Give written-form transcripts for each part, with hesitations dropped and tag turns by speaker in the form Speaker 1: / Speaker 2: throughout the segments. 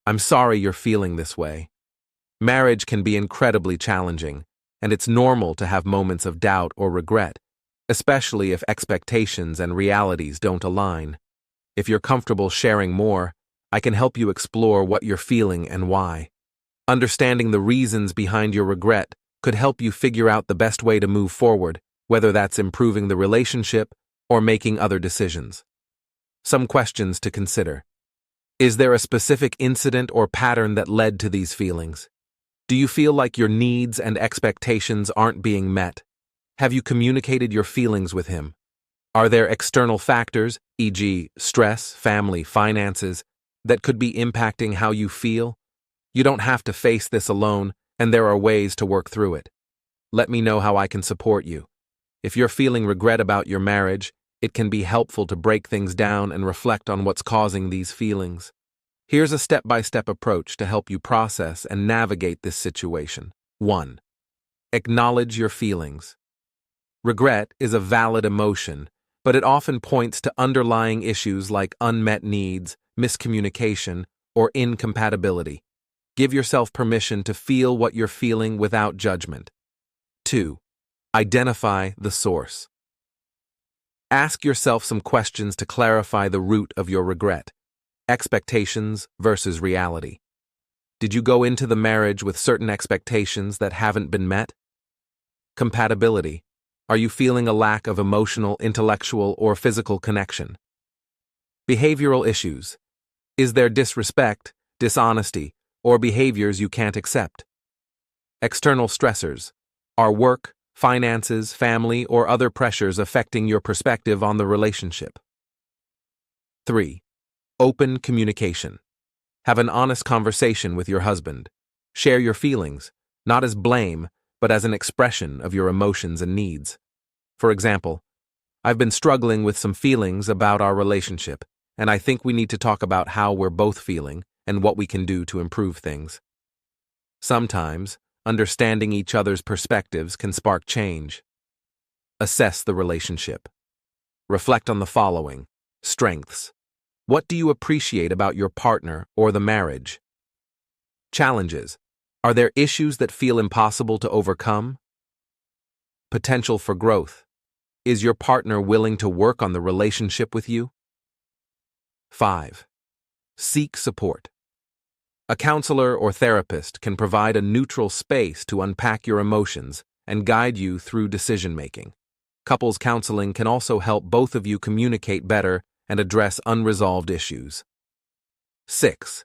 Speaker 1: I'm sorry you're feeling this way. Marriage can be incredibly challenging, and it's normal to have moments of doubt or regret, especially if expectations and realities don't align. If you're comfortable sharing more, I can help you explore what you're feeling and why. Understanding the reasons behind your regret could help you figure out the best way to move forward, whether that's improving the relationship or making other decisions. Some questions to consider. Is there a specific incident or pattern that led to these feelings? Do you feel like your needs and expectations aren't being met? Have you communicated your feelings with him? Are there external factors, e.g., stress, family, finances, that could be impacting how you feel? You don't have to face this alone, and there are ways to work through it. Let me know how I can support you. If you're feeling regret about your marriage, it can be helpful to break things down and reflect on what's causing these feelings. Here's a step-by-step approach to help you process and navigate this situation. 1. Acknowledge your feelings. Regret is a valid emotion, but it often points to underlying issues like unmet needs, miscommunication, or incompatibility. Give yourself permission to feel what you're feeling without judgment. 2. Identify the source. Ask yourself some questions to clarify the root of your regret. Expectations versus reality. Did you go into the marriage with certain expectations that haven't been met? Compatibility. Are you feeling a lack of emotional, intellectual, or physical connection? Behavioral issues. Is there disrespect, dishonesty, or behaviors you can't accept? External stressors. Are work, finances, family, or other pressures affecting your perspective on the relationship? 3. Open communication. Have an honest conversation with your husband. Share your feelings, not as blame, but as an expression of your emotions and needs. For example, I've been struggling with some feelings about our relationship, and I think we need to talk about how we're both feeling and what we can do to improve things. Sometimes, understanding each other's perspectives can spark change. Assess the relationship. Reflect on the following. Strengths. What do you appreciate about your partner or the marriage? Challenges. Are there issues that feel impossible to overcome? Potential for growth. Is your partner willing to work on the relationship with you? 5. Seek support. A counselor or therapist can provide a neutral space to unpack your emotions and guide you through decision-making. Couples counseling can also help both of you communicate better and address unresolved issues. 6.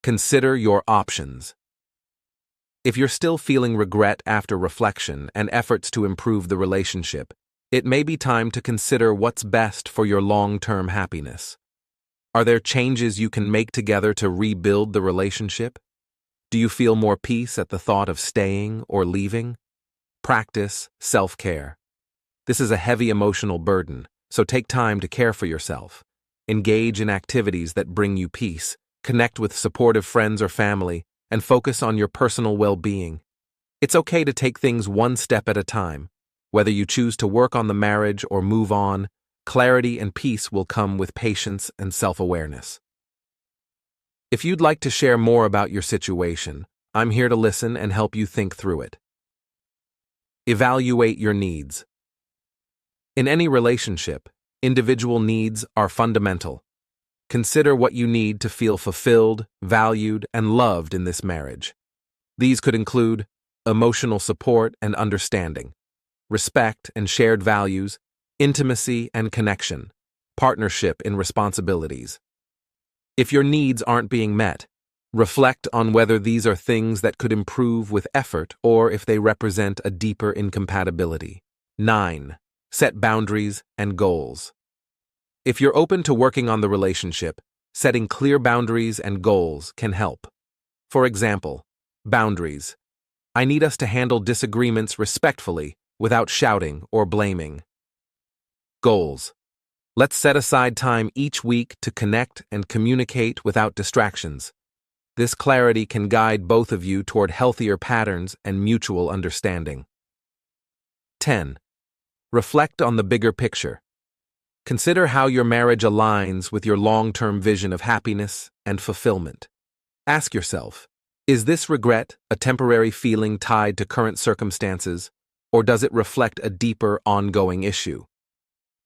Speaker 1: Consider your options. If you're still feeling regret after reflection and efforts to improve the relationship, it may be time to consider what's best for your long-term happiness. Are there changes you can make together to rebuild the relationship? Do you feel more peace at the thought of staying or leaving? Practice self-care. This is a heavy emotional burden, so take time to care for yourself. Engage in activities that bring you peace, connect with supportive friends or family, and focus on your personal well-being. It's okay to take things one step at a time. Whether you choose to work on the marriage or move on, clarity and peace will come with patience and self-awareness. If you'd like to share more about your situation, I'm here to listen and help you think through it. Evaluate your needs. In any relationship, individual needs are fundamental. Consider what you need to feel fulfilled, valued, and loved in this marriage. These could include emotional support and understanding, respect and shared values, intimacy and connection, partnership in responsibilities. If your needs aren't being met, reflect on whether these are things that could improve with effort or if they represent a deeper incompatibility. 9. Set boundaries and goals. If you're open to working on the relationship, setting clear boundaries and goals can help. For example, boundaries. I need us to handle disagreements respectfully without shouting or blaming. Goals. Let's set aside time each week to connect and communicate without distractions. This clarity can guide both of you toward healthier patterns and mutual understanding. 10. Reflect on the bigger picture. Consider how your marriage aligns with your long-term vision of happiness and fulfillment. Ask yourself, is this regret a temporary feeling tied to current circumstances, or does it reflect a deeper, ongoing issue?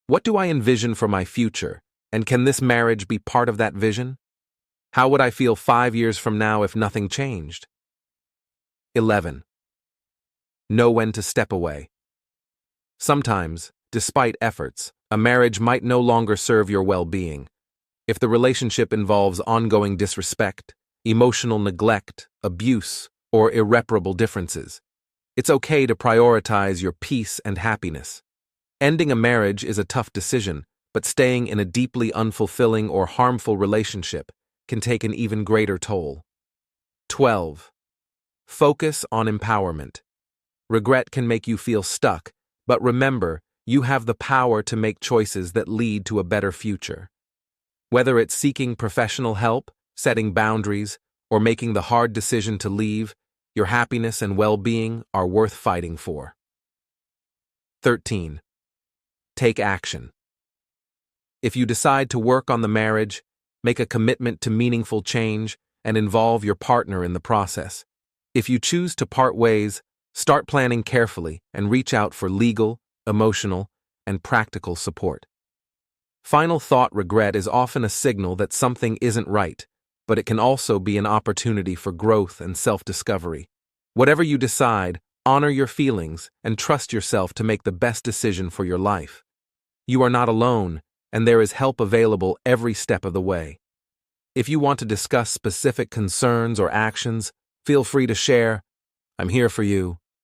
Speaker 1: What do I envision for my future, and can this marriage be part of that vision? How would I feel 5 years from now if nothing changed? 11. Know when to step away. Sometimes, despite efforts, a marriage might no longer serve your well-being. If the relationship involves ongoing disrespect, emotional neglect, abuse, or irreparable differences, it's okay to prioritize your peace and happiness. Ending a marriage is a tough decision, but staying in a deeply unfulfilling or harmful relationship can take an even greater toll. 12. Focus on empowerment. Regret can make you feel stuck, but remember, you have the power to make choices that lead to a better future. Whether it's seeking professional help, setting boundaries, or making the hard decision to leave, your happiness and well-being are worth fighting for. 13. Take action. If you decide to work on the marriage, make a commitment to meaningful change, and involve your partner in the process. If you choose to part ways, start planning carefully and reach out for legal, emotional, and practical support. Final thought: regret is often a signal that something isn't right, but it can also be an opportunity for growth and self-discovery. Whatever you decide, honor your feelings and trust yourself to make the best decision for your life. You are not alone, and there is help available every step of the way. If you want to discuss specific concerns or actions, feel free to share. I'm here for you.